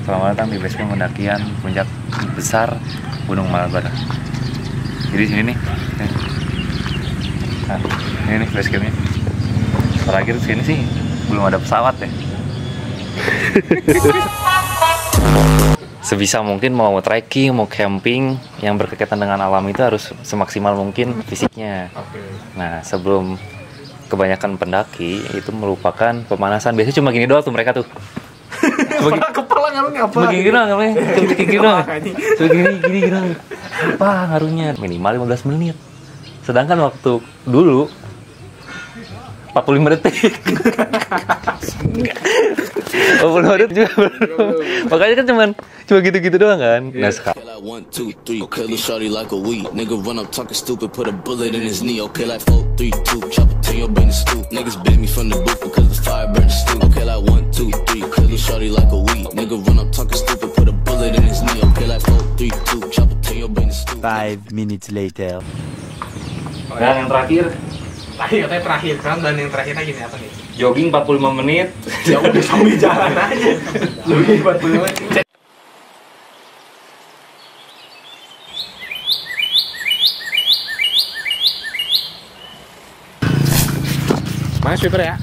Selamat datang di basecamp pendakian puncak besar Gunung Malabar. Jadi sini nih. Nah, ini nih basecampnya. Terakhir sini sih belum ada pesawat ya. Sebisa mungkin mau trekking, mau camping yang berkaitan dengan alam itu harus semaksimal mungkin fisiknya. Nah, sebelum kebanyakan pendaki itu merupakan pemanasan. Biasanya cuma gini doang tuh mereka tuh. Kepala ngaruhnya apa? Begini doang namanya. Gini doang. Gini doang. Apa ngaruhnya? Minimal 15 menit. Sedangkan waktu dulu 45 detik. 45 detik juga belum. Makanya kan cuma gitu-gitu doang kan. Nah, sekarang 1, 2, 3, okay, little shorty like a weed. Nigga run up talking stupid, put a bullet in his knee. Okay, like 4, 3, 2, chop it till your brain is stoop. Niggas bit me from the booth because the fire burn the stoop. Okay, like 1, 2, 3, okay, little shorty like a weed. Nigga run up talking stupid, put a bullet in his knee. Okay, like 4, 3, 2, chop it till your brain is stoop. 5 minutes later. dan yang terakhir Katanya terakhir kan, dan yang terakhirnya gini apa nih? jogging 45 menit. Ya udah sambil jalan aja. Jogging 45 menit. Mana sweeper ya?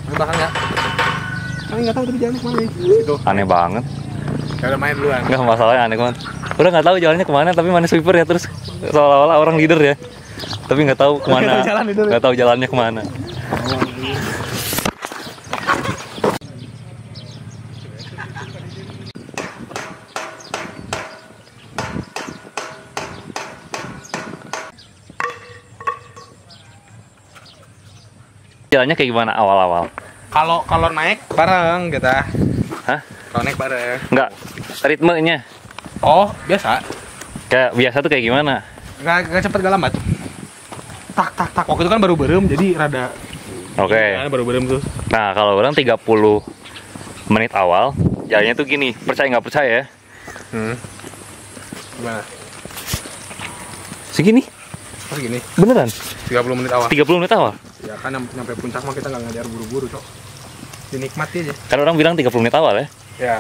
Di belakang nggak? Kami nggak tahu tadi jalan kemana nih. Situ. Aneh banget. Ya udah main duluan. Enggak, masalahnya aneh banget. Udah nggak tahu jalannya kemana, tapi mana sweeper ya, terus seolah-olah orang leader ya. Tapi nggak tahu kemana. Nggak tahu jalannya kemana. Jalannya kayak gimana awal-awal? Kalau naik bareng kita. Hah? Kalau naik bareng. Enggak, ritmenya. Oh, biasa. Kayak biasa tuh kayak gimana? Gak cepet gak lambat. Tak. Waktu itu kan baru berem, jadi rada. Oke. Ya, baru berem tuh. Nah, kalau orang 30 menit awal, jalannya tuh gini. Percaya nggak percaya ya? Gimana? Segini? Oh gini, Beneran? 30 menit awal. 30 menit awal? Ya kan nyampe puncak mah kita nggak ngajar buru-buru, Cok. Dinikmati aja. Kan orang bilang 30 menit awal ya? Ya.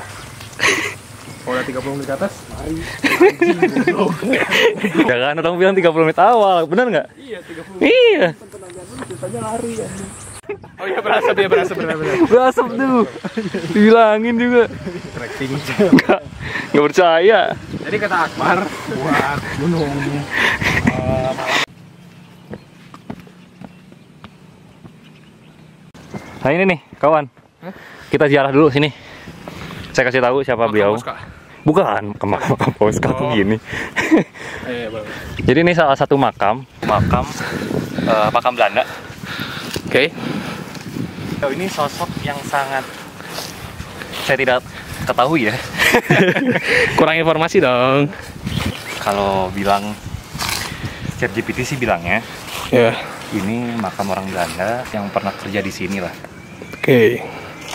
Kalau udah 30 menit ke atas, mari. Ya kan, orang bilang 30 menit awal. Bener nggak? Iya, 30 menit. Iya. Ceritanya lari ya. Oh iya, berasap benar. Berasap tuh. Dibilangin juga. Trekking. Nggak percaya. Jadi kata Akbar, buat gunung malam. Nah ini nih, kawan. Kita ziarah dulu sini. Saya kasih tahu siapa beliau. Bukan, makam Poska tuh gini. Jadi ini salah satu makam Belanda. Oke. Oh, ini sosok yang sangat saya tidak ketahui ya. Kurang informasi dong. Kalau bilang ChatGPT sih bilangnya Ya. ini makam orang Belanda yang pernah kerja di sini lah. Oke.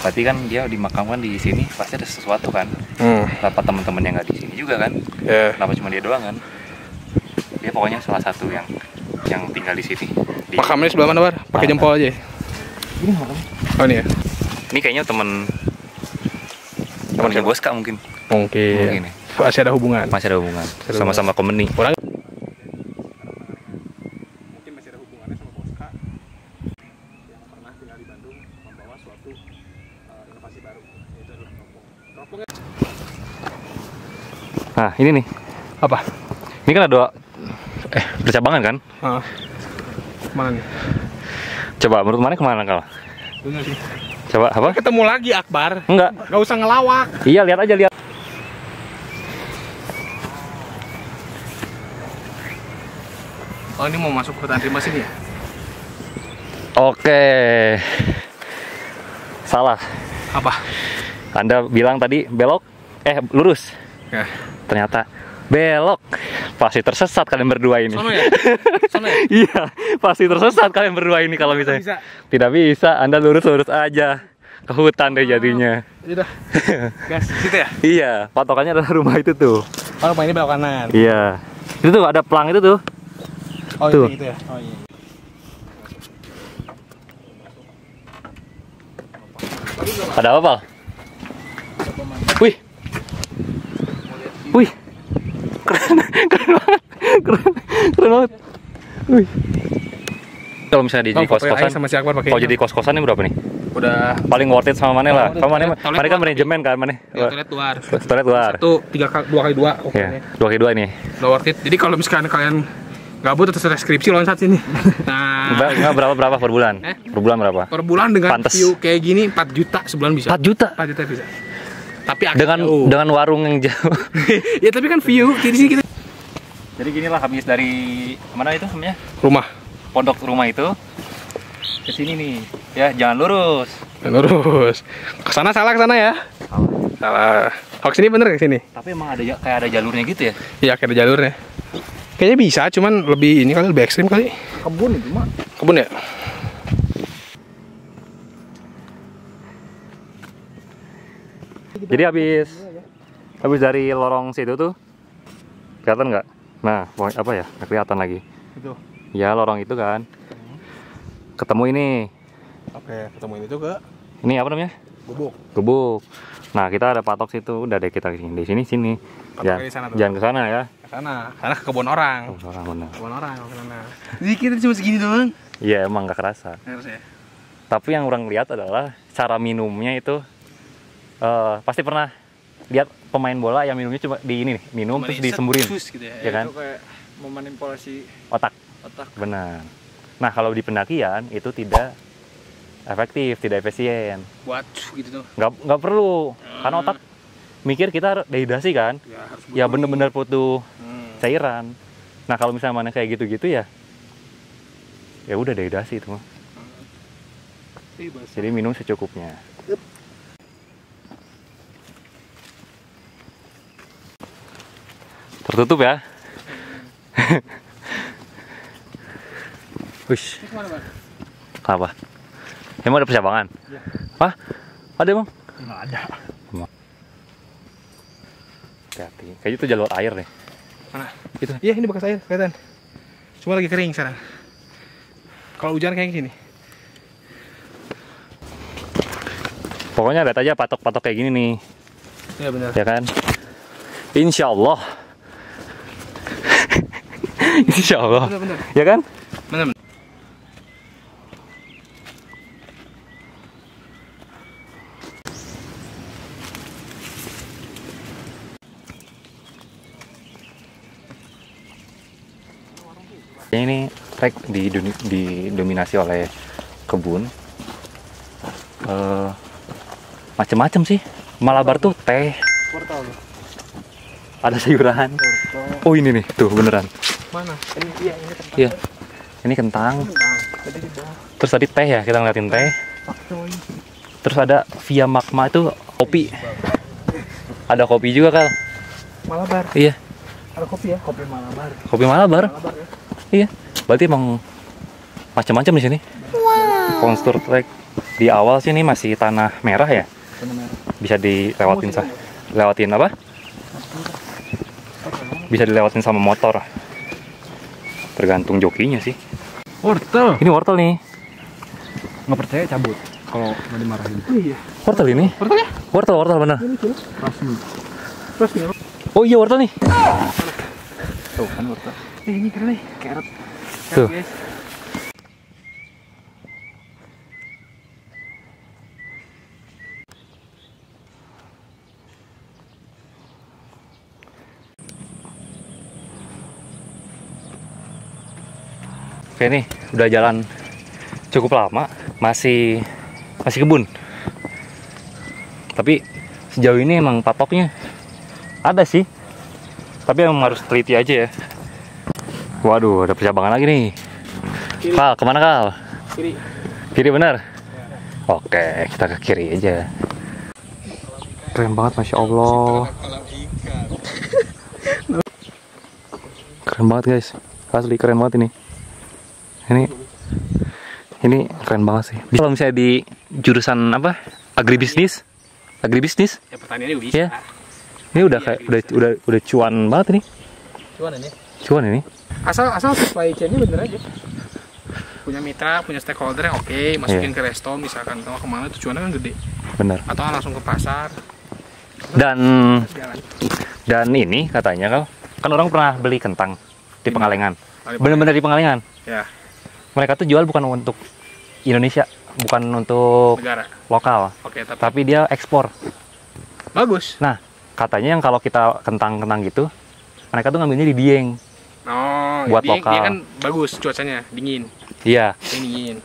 Berarti kan dia dimakamkan di sini pasti ada sesuatu kan. Kenapa teman-teman yang nggak di sini juga kan? Ya. Kenapa cuma dia doang kan? Dia pokoknya salah satu yang tinggal di sini. Makamnya sebelah mana, Bar? Pakai jempol aja. Ini makamnya. Oh ini ya. Ini kayaknya temannya Boska mungkin. Mungkin. ya. Masih ada hubungan. Masih ada hubungan. Sama-sama company. Orang mungkin masih ada hubungannya sama Boska yang pernah tinggal di Bandung membawa suatu inovasi baru, yaitu adalah teropong. Nah, ini nih. Apa? Ini kan ada bercabangan kan? Mana nih? Coba menurut mana kemana kalau? Bener sih. Coba apa? Ketemu lagi Akbar. Enggak. Gak usah ngelawak. Iya, lihat aja lihat. Oh ini mau masuk hutan rimba sini ya? Oke. Salah. Apa? Anda bilang tadi belok, lurus. Ya. Ternyata belok. Pasti tersesat kalian berdua ini. Sono ya? Sono ya? Iya, pasti tersesat kalian berdua ini kalau misalnya. Bisa. Tidak bisa, Anda lurus-lurus aja. Ke hutan deh jadinya. Udah. Gas, gitu ya? Iya, patokannya adalah rumah itu tuh. Oh, rumah ini belok kanan. Iya. Itu tuh ada pelang itu tuh. Oh, Tuh. gitu ya? Oh iya. Ada apa, Pal? Wih. Wih. Keren banget. Keren banget. Wih. Kalau misalnya di kos-kosan sama si Akbar pakai. kalau jadi kos-kosan ini berapa nih? Udah Paling worth it sama mana lah? Sama mana? Mana kan manajemen kan mana? toilet luar. Toilet luar. Satu 2x2 Ya, 2x2 nih. udah worth it. Jadi kalau misalkan kalian gabut atau selesai skripsi loncat sini. Nah, Berapa per bulan? Per bulan berapa? per bulan dengan Pantes. view kayak gini 4 juta sebulan bisa. 4 juta. 4 juta bisa. Tapi agak Dengan jauh. dengan warung yang jauh. Ya tapi kan view di sini kita Jadi gini lah, habis dari mana itu namanya? rumah. Pondok rumah itu ke sini nih. Ya, jangan lurus. Lurus. Ke sana salah, ke sana ya. Salah. Oh, sini bener ke sini? Tapi emang ada kayak ada jalurnya gitu ya? Iya, kayak ada jalurnya. Kayaknya bisa, cuman lebih ini kali, lebih ekstrim kali. Kebun itu mah. Kebun ya? Jadi habis dari lorong situ tuh kelihatan nggak? Nah, apa ya? Nggak kelihatan lagi. Itu. Ya, lorong itu kan. Ketemu ini. Oke, ketemu ini tuh ke Ini apa namanya? Gubuk. Gubuk. Nah, kita ada patok situ. Udah deh kita di sini. Patoknya di sana tuh. Jangan ke sana ya. Ke sana. Sana ke kebun orang. Orang benar. Kebun orang ke sana. Jadi kita cuma segini doang. Iya, emang nggak kerasa. Harusnya. Tapi yang orang lihat adalah cara minumnya itu pasti pernah lihat pemain bola yang minumnya cuma di ini nih, minum terus disemburin. Gitu ya. Ya kan? Itu kayak memanipulasi Otak. otak. Benar. Nah, kalau di pendakian itu tidak efektif, tidak efisien. Buat gitu tuh. Nggak perlu. Karena otak mikir kita dehidrasi kan. Ya harus Ya bener-bener butuh Hmm. cairan. Nah, kalau misalnya mana kayak gitu-gitu ya udah dehidrasi itu mah. Jadi minum secukupnya. Tertutup ya. Wish. Apa? Emang ada percabangan? Iya. Hah? Ada emang? Nggak ada. Hati-hati. Kayaknya itu jalur air deh. Mana? Itu. Iya, ini bekas air, kelihatan. Cuma lagi kering sekarang. Kalau hujan kayak gini. Pokoknya lihat aja patok-patok kayak gini nih. Iya benar. Ya kan? Insya Allah. Insya Allah. Benar. Ya kan? Benar. Ini trek didominasi oleh kebun. Macem-macem sih. Malabar tuh teh. Portal. Ada sayuran. Oh ini nih, tuh beneran. Mana? Ini iya, ini tempat. Iya. Ini kentang. Tadi di bawah. Terus tadi teh ya, kita ngeliatin teh. Pakcoy. Terus ada via magma itu kopi. Ada kopi juga Kal. Malabar. Iya, Ada kopi ya, kopi Malabar. kopi Malabar. Malabar ya. Iya. Berarti emang macam-macam di sini. Wow. Kontur trek di awal sih ini masih tanah merah ya. Benar. Bisa dilewatin lewatin apa? Bisa dilewatin sama motor. Tergantung jokinya sih. Wortel. Ini wortel nih. Nggak percaya cabut kalau nggak dimarahin. Iya. Wortel ini. Wortel ya? Wortel bener. Ini tuh. Rasmi. Rasmi. Oh iya wortel nih. Tuh kan wortel. Ini keren nih, carrot. Tuh. Guys. Oke nih, udah jalan cukup lama, masih kebun. Tapi sejauh ini emang patoknya ada sih. Tapi emang harus teliti aja ya. Waduh, ada percabangan lagi nih. Kiri. Kal, kemana Kal? Kiri. Kiri benar? Oke, kita ke kiri aja. Keren banget, Masya Allah. Keren banget guys. Asli keren banget ini. Ini keren banget sih. Kalau misalnya di jurusan apa? Agribisnis? Ya pertaniannya bisa. Ya. Ini udah kayak udah cuan banget ini. Cuan ini. Asal supply chain-nya bener aja. Punya mitra, punya stakeholder yang oke, masukin ke resto misalkan, kalau kemana tujuannya kan gede. Bener. Atau langsung ke pasar. Dan ini katanya kan orang pernah beli kentang di Pengalengan. Bener-bener di Pengalengan. Ya. Mereka tuh jual bukan untuk Indonesia, bukan untuk Negara. lokal. Oke, Tapi dia ekspor. bagus. Nah, katanya yang kalau kita kentang-kentang gitu, mereka tuh ngambilnya di Dieng. Oh, buat dia lokal. kan bagus cuacanya, dingin. Iya. Dingin.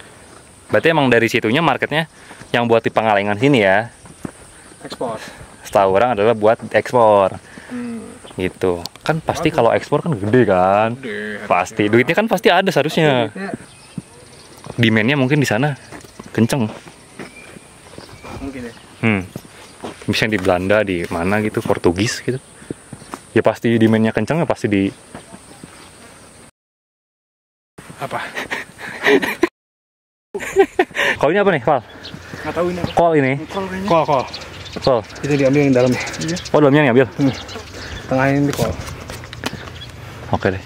Berarti emang dari situnya marketnya yang buat di Pengalengan sini ya. Ekspor. Setahu orang adalah buat ekspor. Hmm. Gitu. Kan pasti kalau ekspor kan gede kan. Gede, Pasti duitnya kan pasti ada seharusnya. Demand-nya mungkin di sana kenceng. Mungkin ya. Misalnya di Belanda, di mana gitu, Portugis gitu. Ya pasti demand-nya kenceng, ya pasti di Apa? Kau ini apa nih, Val? Nggak tahu ini apa. Kol ini. Kol. Kol. Itu diambil yang dalamnya. Oh, dalamnya diambil. Tengahnya ini kol. Oke deh.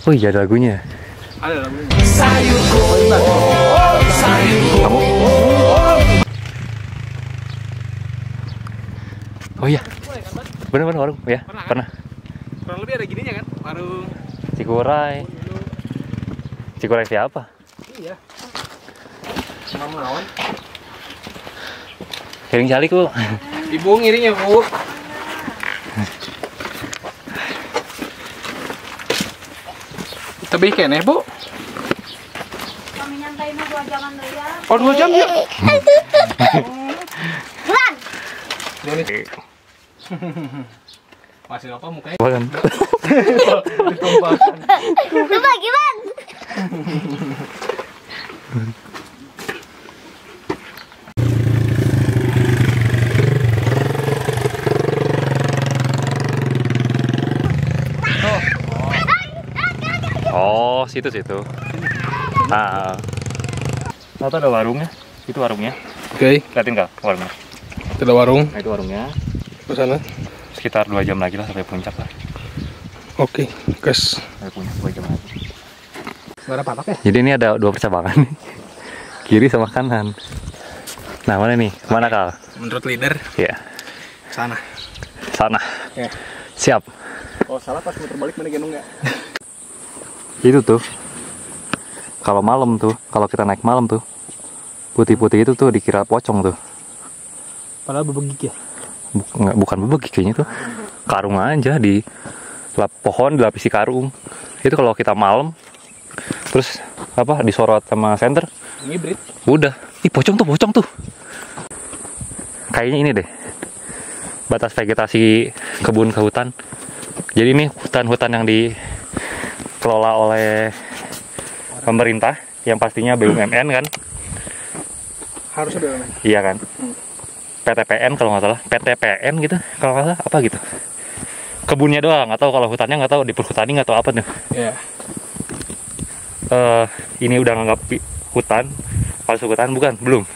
Oh iya, ada lagunya. Ada lagunya. Kamu? Oh iya. Bener-bener warung, ya? Pernah. Kurang lebih ada gininya kan? Warung. Cikuray. Cikuray siapa? Iya. Cuma melawan. Hiring calik lu. Ibu ngiringnya, Bu. Tapi kene, Bu. Kami nyantai mah 2 jaman dulu ya. Oh, 2 jam ya? Bulan. Masih apa mukanya? Bukan. Coba gimana? Oh, situ. Nah, itu ada warungnya. Itu warungnya. Oke, Liatin kak warungnya. itu ada warung. Nah, itu warungnya. Ke sana. Sekitar 2 jam lagi lah sampai puncak lah. Oke, guys. Sampai puncak 2 jam lagi. Nggak ada patok ya? Jadi ini ada 2 percabangan nih. Kiri sama kanan. Nah, mana nih? Mana Kal? Menurut leader, Iya. sana. Sana. Ya. Siap. Kalau salah pas muter balik mana gendong nggak? Itu tuh. Kalau malam tuh, kalau kita naik malam tuh, putih-putih itu tuh dikira pocong tuh. Padahal bebegik ya? Bukan bebek kayaknya tuh. Karung aja di pohon dilapisi karung. Itu kalau kita malam terus apa disorot sama senter, Ngibrit. udah. Ih, pocong tuh. Kayaknya ini deh. Batas vegetasi kebun ke hutan. Jadi ini hutan-hutan yang dikelola oleh pemerintah yang pastinya BUMN kan? Harusnya BUMN. Iya kan? PTPN kalau nggak salah, PTPN gitu kalau nggak salah, apa gitu. Kebunnya doang, nggak tahu kalau hutannya, nggak tahu di perhutani, nggak tahu apa tuh. Iya. Ini udah nganggap hutan, palsu hutan bukan? Belum.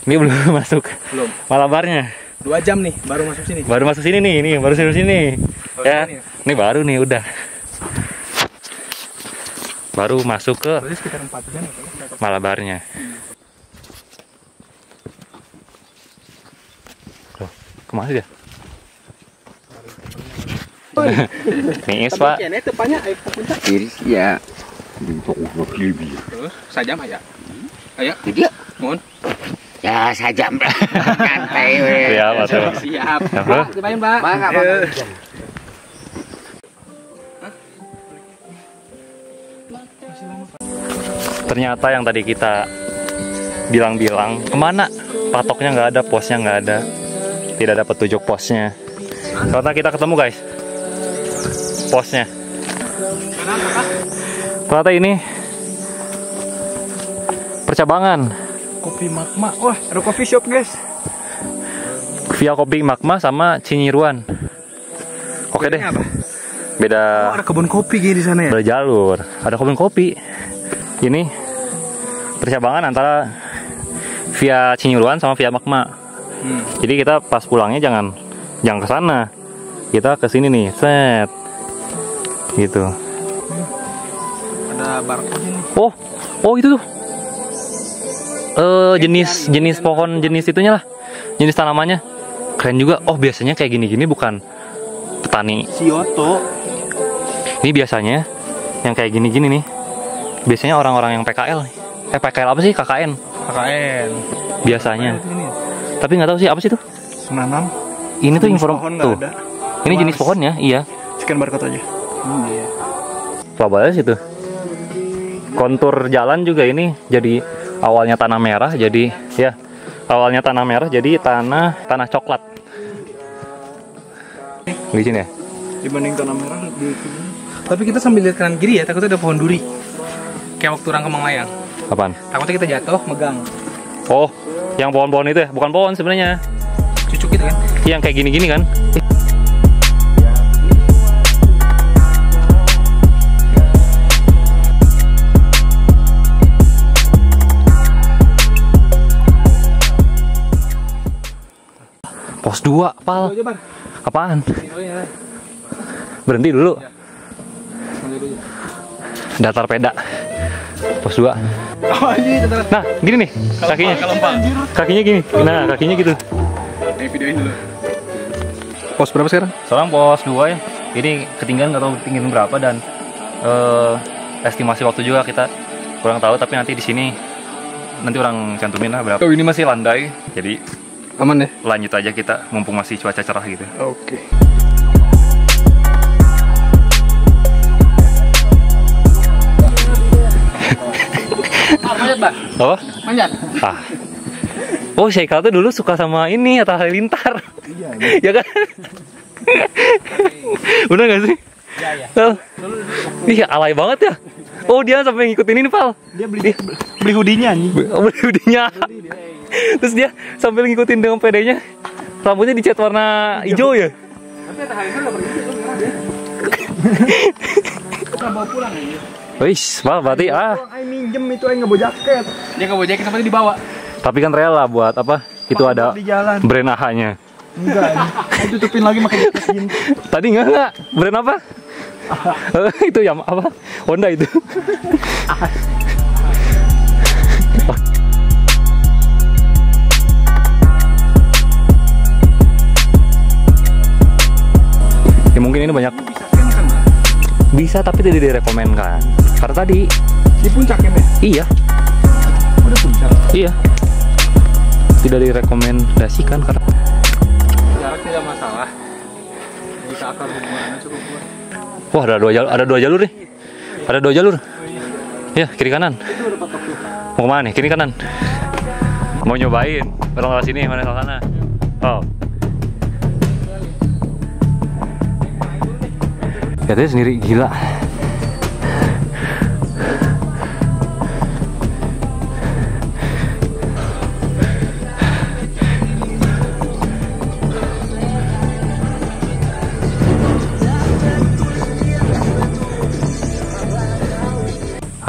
Ini belum masuk. Belum. Malabarnya. 2 jam nih baru masuk sini. Baru masuk sini nih, ini baru masuk sini. Ya, sini ya? ini baru nih udah. Baru masuk ke Berarti sekitar 4 jam ya? Malabarnya. Loh, kemana dia? Nih, Pak. Tapi kene tepanya ayo ke puncak. Iris ya. Terus sajam aja. Ayo. Jadi Mohon. ya saja santai we. Siap, atuh. Siap. Apa? Dimain, Mbak. Bangga. Ternyata yang tadi kita bilang-bilang kemana? Patoknya nggak ada, posnya nggak ada, tidak dapat petunjuk posnya. Ternyata kita ketemu guys, posnya. Ternyata ini percabangan Kopi Magma. Wah, ada coffee shop, guys. via Kopi Magma sama Cinyiruan. Oke deh, Bedanya apa? beda. Oh, ada kebun kopi gini di sana ya? Ada jalur, ada kebun kopi. Ini percabangan antara via Cinyiruan sama via Magma. Jadi kita pas pulangnya jangan ke sana. Kita ke sini nih, set. Gitu. Ada barcode nih. Oh itu tuh. jenis pohon jenis itunya lah, jenis tanamannya keren juga. Oh biasanya kayak gini-gini bukan petani Sioto. ini, biasanya yang kayak gini-gini nih biasanya orang-orang yang PKL. PKL apa sih? KKN biasanya. Tapi nggak tahu sih apa sih itu. Menanam. Ini tuh Jenis inform pohon tuh. nggak ada. Ini jenis pohonnya, iya. Scan barcode aja. Iya. Pabaya situ. Kontur jalan juga ini jadi awalnya tanah merah jadi ya awalnya tanah merah jadi tanah coklat. Di sini ya. Dibanding tanah merah lebih. Tapi kita sambil lihat kanan kiri ya, takutnya ada pohon duri. Kayak waktu orang Kemang Layang. Apaan? Takutnya kita jatuh megang. Oh, yang pohon-pohon itu ya? Bukan pohon sebenarnya. Cucuk gitu kan? Yang kayak gini-gini kan? Pos 2, Pal. Apaan? Berhenti dulu. Datar peda. Pos 2. Nah, gini nih kakinya. Kakinya gini. Nah, kakinya gitu. Videoin dulu. Pos berapa sekarang? Sekarang pos 2 ya. Ini ketinggian nggak tahu ketinggian berapa dan estimasi waktu juga kita kurang tahu, tapi nanti di sini nanti orang cantumin lah berapa. Oh, ini masih landai. Jadi Aman ya? lanjut aja kita mumpung masih cuaca cerah gitu. Oke. Apa? Manjat. Ah. Oh, Sheikal tuh dulu suka sama ini Atta Halilintar. Iya. Ya kan? Udah gak sih? Iya. Iya, alay banget ya. Oh, dia sampai ngikutin ini, Pal. Dia beli hoodie-nya nih. Beli hoodie-nya. Terus dia sambil ngikutin dengan pedenya. Rambutnya dicat warna hijau ya. Tapi Atta Halilintar enggak pergi itu merah deh. Kita bawa pulang aja. Wis, Pal, berarti Aing minjem itu Aing nggak bawa jaket. Dia nggak bawa jaket tapi dibawa. Tapi kan rela buat apa? Itu ada di jalan. brand AHA-nya. Enggak, Aing tutupin lagi pakai jaket jeans. Tadi enggak. Brand apa? Itu yang apa? Honda itu. Ya mungkin ini banyak. Bisa tapi tidak direkomendkan. Karena tadi Di puncaknya ya? iya. Udah puncak. Iya. Tidak direkomendasikan karena Jarak tidak masalah. Jika akar hubungannya cukup kuat. wah, ada dua jalur nih. Ada 2 jalur. Ya, kiri kanan. Mau kemana nih? Kiri kanan. Mau nyobain. Orang ke sini, mana ke sana? Oh. Lihatnya sendiri gila.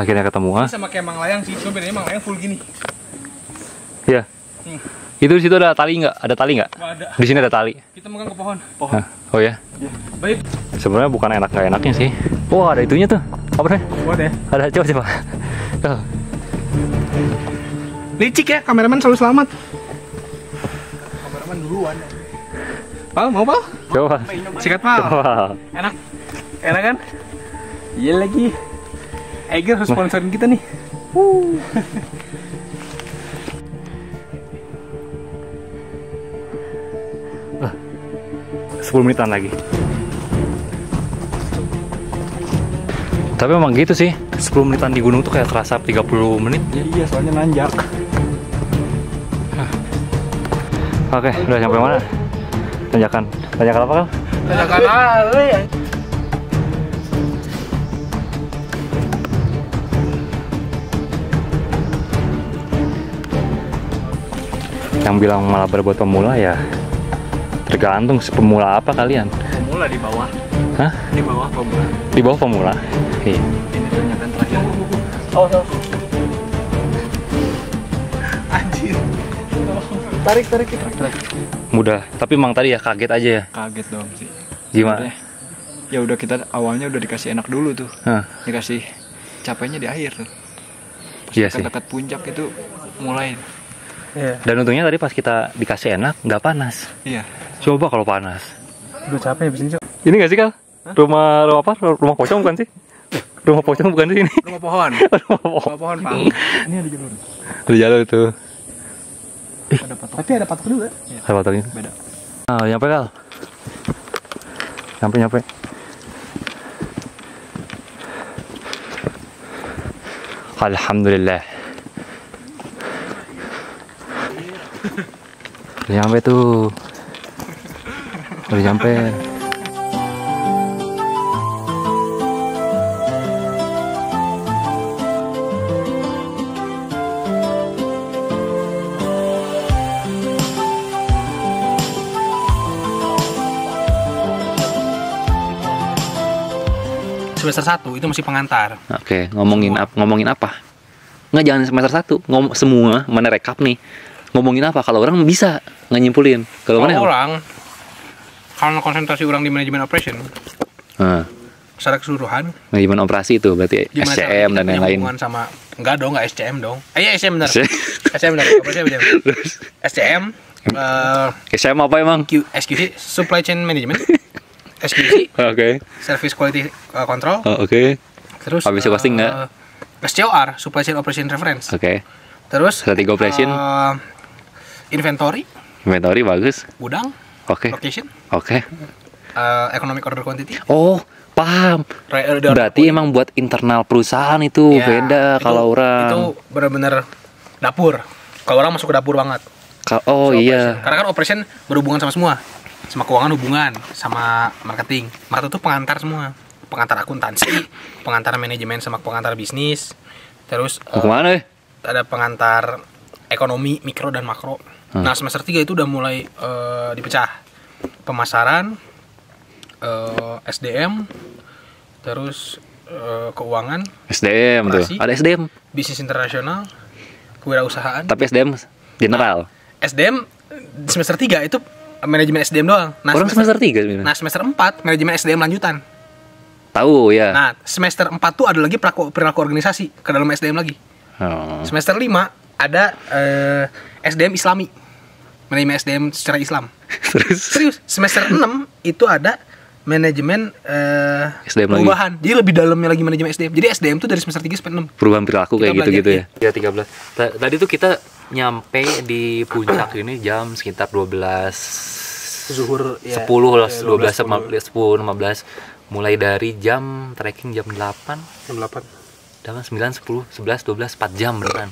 Akhirnya ketemu, ah. Sama kayak Mang Layang sih, cuma bedanya Mang Layang full gini. Iya. Itu di situ ada tali nggak? Ada tali nggak? Nggak ada. Di sini ada tali. Kita megang ke pohon. Hah? Oh ya. Baik. Sebenarnya bukan enak nggak enaknya sih. Wah, ada itunya tuh. Apa nih? Buat ya. Ada, coba. Oh. Licik ya, kameramen selalu selamat. Kameramen duluan. Pal, mau Pal? Coba. Sikat Pal. Coba. Enak. Enak kan? Iya lagi. Eiger harus sponsorin kita nih. 10 menitan lagi. Tapi emang gitu sih, 10 menitan di gunung tuh kayak terasa 30 menit. Iya, soalnya nanjak. Oke, udah sampai mana? Tanjakan. Tanjakan apa, Kal? Tanjakan ya. Yang bilang malah buat pemula ya tergantung pemula apa kalian. Pemula di bawah. Hah? Di bawah pemula. Di bawah pemula. Iya. Ini tanjakan terakhir. Oh. Anjir. Tarik. Mudah, tapi emang tadi ya kaget aja ya. Kaget dong sih. Gimana? Ya udah kita awalnya udah dikasih enak dulu tuh. Hah. Dikasih capeknya di akhir tuh. Iya sih. Dekat puncak itu mulai. Iya. Dan untungnya tadi pas kita dikasih enak, nggak panas. Iya. Coba kalau panas. Udah capek abis ini, Cok. Ini nggak sih, Kal? Rumah apa? Rumah pocong bukan sih? Rumah pocong bukan sih ini? Rumah pohon. Rumah pohon, Pak. Ini ada jalur. Ada jalur itu. Ada patok. Tapi ada patok juga. Ada patoknya. Beda. Ah, nyampe, Kal. Nyampe. Alhamdulillah. Udah nyampe tuh. Udah nyampe. Semester 1 itu masih pengantar. Oke, ngomongin apa? Nggak, jangan semester 1. Semua mana rekap nih. Ngomongin apa? Kalau orang bisa nyimpulin. Kalau mana? Orang karena konsentrasi orang di manajemen operation secara keseluruhan, Manajemen operasi itu berarti gimana SCM dan punya lain-lain. hubungan sama enggak dong, enggak SCM dong. Iya, SCM benar. SCM benar. Operasi benar. SCM SCM apa emang? SQC, Supply Chain Management. SQC, Oke. Service Quality Control. Oke. Terus ABC costing nggak? SCOR, Supply Chain Operation Reference. Oke. Terus Strategi operation. Inventory, Inventory bagus. gudang, Oke. location, Oke. economic order quantity. Oh, paham. Berarti emang buat internal perusahaan itu Ya, beda itu- kalau orang. Itu benar-benar dapur. Kalau orang masuk ke dapur banget. Oh So, iya. operation. Karena kan operation berhubungan sama semua. Sama keuangan hubungan, sama marketing. Marketing itu pengantar semua. Pengantar akuntansi, pengantar manajemen sama pengantar bisnis. Terus Mau kemana? ada pengantar ekonomi, mikro dan makro. Nah, semester 3 itu udah mulai dipecah. Pemasaran, SDM, terus keuangan, SDM tuh. Operasi. Ada SDM. bisnis internasional, kewirausahaan. Tapi SDM general. SDM semester 3 itu manajemen SDM doang. Nah, Orang semester 3 sebenarnya. Nah, semester 4 manajemen SDM lanjutan. Tahu ya. Nah, semester 4 tuh ada lagi perilaku organisasi ke dalam SDM lagi. Oh. Semester 5 ada SDM Islami. Manajemen SDM secara Islam. Terus Serius, semester 6 itu ada manajemen SDM lagi. perubahan. Jadi lebih dalamnya lagi manajemen SDM. Jadi SDM tuh dari semester 3 sampai 6. perubahan perilaku kayak 13 gitu-gitu ya. ya. Iya, 13. Tadi tuh kita nyampe di puncak ini jam sekitar 12 Zuhur 10 lah, 12 10 15. Mulai dari jam tracking jam 8, jam 8. jam 9, 10, 11, 12, 4 jam beneran.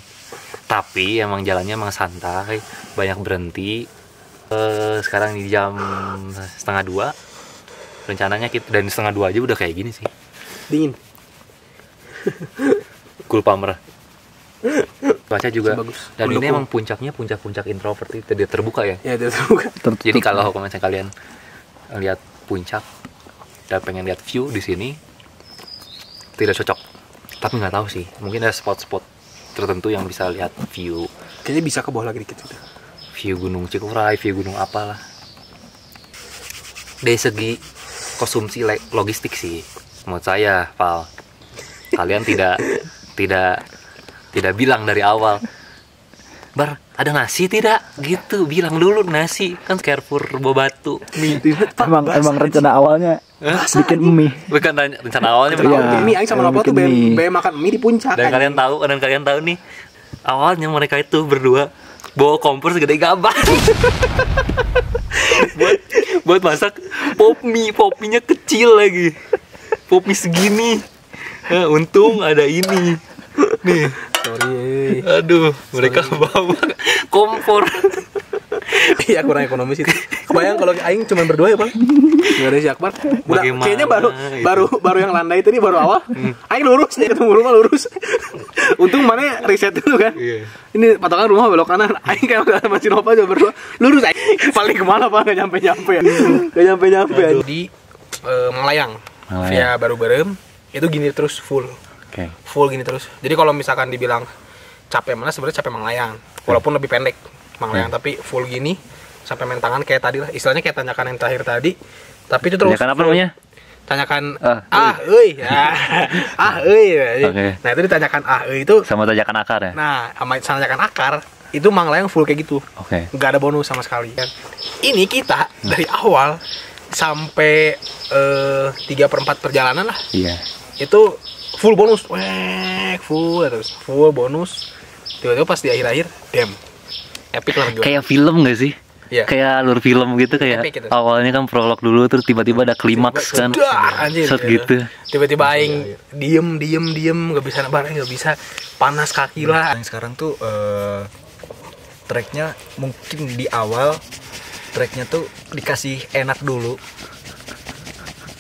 Tapi emang jalannya emang santai, banyak berhenti. Sekarang di jam setengah 2. Rencananya kita dan setengah 2 aja udah kayak gini sih. Dingin. Cool pamer. Cuaca juga Bagus. dan ini Mendukung. emang puncak introvert itu dia terbuka ya. Ya, dia terbuka. Jadi kalau misalnya kalian lihat puncak dan pengen lihat view di sini tidak cocok. Tapi nggak tahu sih, mungkin ada spot-spot tertentu yang bisa lihat view Kayaknya bisa ke bawah lagi dikit sudah. view Gunung Cikuray, view gunung apalah. Dari segi konsumsi logistik sih, menurut saya, Val, kalian tidak bilang dari awal. Bar, ada nasi tidak? Gitu, bilang dulu nasi. Kan Carrefour bawa batu. Mie. Emang rencana awalnya bikin mie. Bukan rencana awalnya Iya. begitu. Mie aing sama emang Nopo tuh bikin mie. makan mie di puncak. Dan kalian tahu nih, awalnya mereka itu berdua bawa kompor segede gaban. buat masak popinya kecil lagi. Pop mie segini. Untung ada ini. Nih. Sorry. Aduh, mereka bawa kompor. Iya, kurang ekonomis itu. Kebayang kalau aing cuma berdua ya, Bang. Enggak ada si Akbar. Udah, Bagaimana kayaknya itu? baru yang landai tadi baru awal. Aing lurus nih ketemu rumah lurus. Untung mana riset dulu kan. Iya. Ini patokan rumah belok kanan. Aing kayak sama si Nova aja berdua. Lurus aing. Paling kemana Pak? Enggak nyampe-nyampe ya. Enggak nyampe-nyampe. Di Malayang. Via Baru Berem itu gini terus full. Oke. Full gini terus. Jadi kalau misalkan dibilang capek mana, sebenarnya capek Manglayang. Walaupun lebih pendek Manglayang, tapi full gini sampai main tangan kayak tadi lah. Istilahnya kayak tanjakan yang terakhir tadi. Tapi itu terus. Tanjakan apa namanya? tanyakan euy. Oke. Nah, itu ditanyakan euy itu Sama tanjakan akar ya? nah, sama tanyakan akar itu Manglayang full kayak gitu. Oke. Nggak ada bonus sama sekali. Ini kita dari awal sampai 3/4 perjalanan lah. Iya. Itu full bonus. Full terus. Full bonus. Tiba-tiba pas di akhir-akhir, damn. Epic lah gimana. Kayak film gak sih? Iya. Kayak alur film gitu, kayak Epic gitu. awalnya kan prolog dulu, terus tiba-tiba ada klimaks kan. Udah, anjir, Set gitu. Tiba-tiba aing diem nggak bisa nabar, nggak bisa, panas kaki lah. Yang sekarang tuh tracknya mungkin di awal tracknya tuh dikasih enak dulu,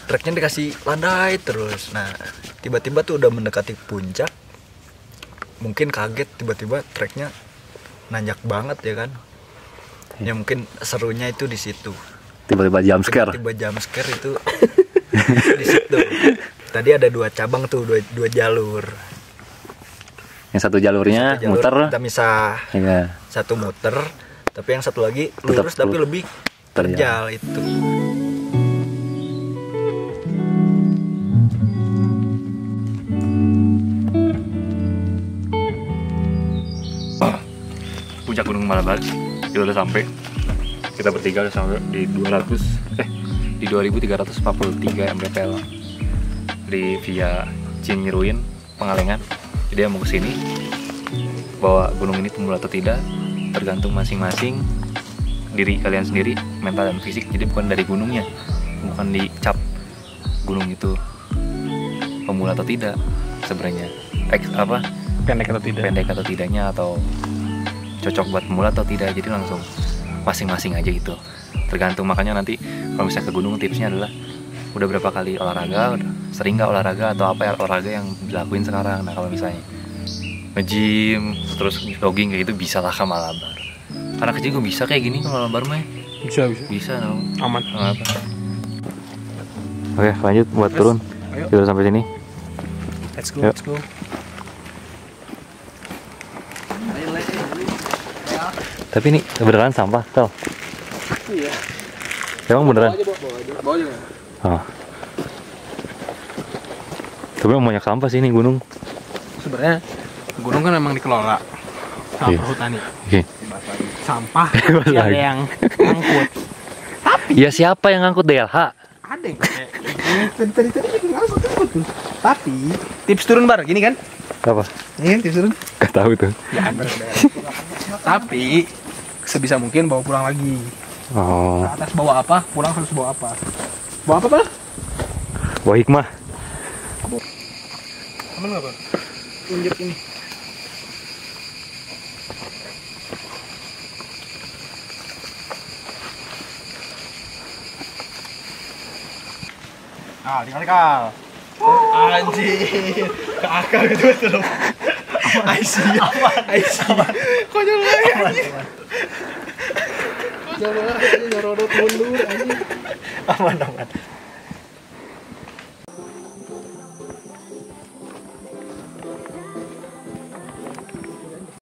tracknya dikasih landai terus. Nah tiba-tiba tuh udah mendekati puncak, mungkin kaget tiba-tiba tracknya nanjak banget ya kan. Ya mungkin serunya itu di situ. Tiba-tiba jump scare. Tiba-tiba jump scare itu di situ. Tadi ada 2 cabang tuh, dua jalur. Yang satu jalurnya Satu jalur muter. kita misah. Iya. Satu muter, tapi yang satu lagi lurus tapi lebih terjal itu. Puncak Gunung Malabar kita udah sampai, kita bertiga udah sampai di 2343 mdpl di via Cinyiruin Pengalengan. Jadi yang mau kesini bahwa gunung ini pemula atau tidak tergantung masing-masing diri kalian sendiri, mental dan fisik. Jadi bukan dari gunungnya, bukan dicap gunung itu pemula atau tidak sebenarnya, pendek atau tidaknya, atau cocok buat pemula atau tidak. Jadi langsung masing-masing aja gitu, tergantung. Makanya nanti kalau misalnya ke gunung, tipsnya adalah udah berapa kali olahraga, udah sering nggak olahraga, atau apa ya olahraga yang dilakuin sekarang. Nah kalau misalnya nge-gym terus jogging kayak gitu, bisa lah ke Malabar. Anak kecil gue bisa kayak gini ke Malabar mah. Bisa no. Aman. Oke, lanjut buat turun. Ayo. Kita udah sampai sini. Let's go, Yuk. let's go. Tapi ini beneran sampah, Tel? Iya. Emang beneran? Bawa aja. Oh. Tapi emang banyak sampah sih ini gunung. Sebenarnya gunung kan emang dikelola sama Iya. perhutani. Oke. Sampah Bebas tidak ada lagi. yang ngangkut. Ya siapa yang ngangkut DLH? Ada yang tadi ngangkut tuh. Tapi tips turun bar gini kan? Apa? Ini kan tips turun. Gak tahu tuh. Ya ada. Tapi sebisa mungkin bawa pulang lagi. Oh. Ke atas bawa apa, pulang harus bawa apa? Bawa apa, Pak? Wah, hikmah. Aman nggak, Pak? Tunjuk ini. Ah, dikal-kal. Anjir, ke akal gitu betul. IC. Konyol banget anjir. Konyol banget anjir, nyorodot mundur anjir. Aman.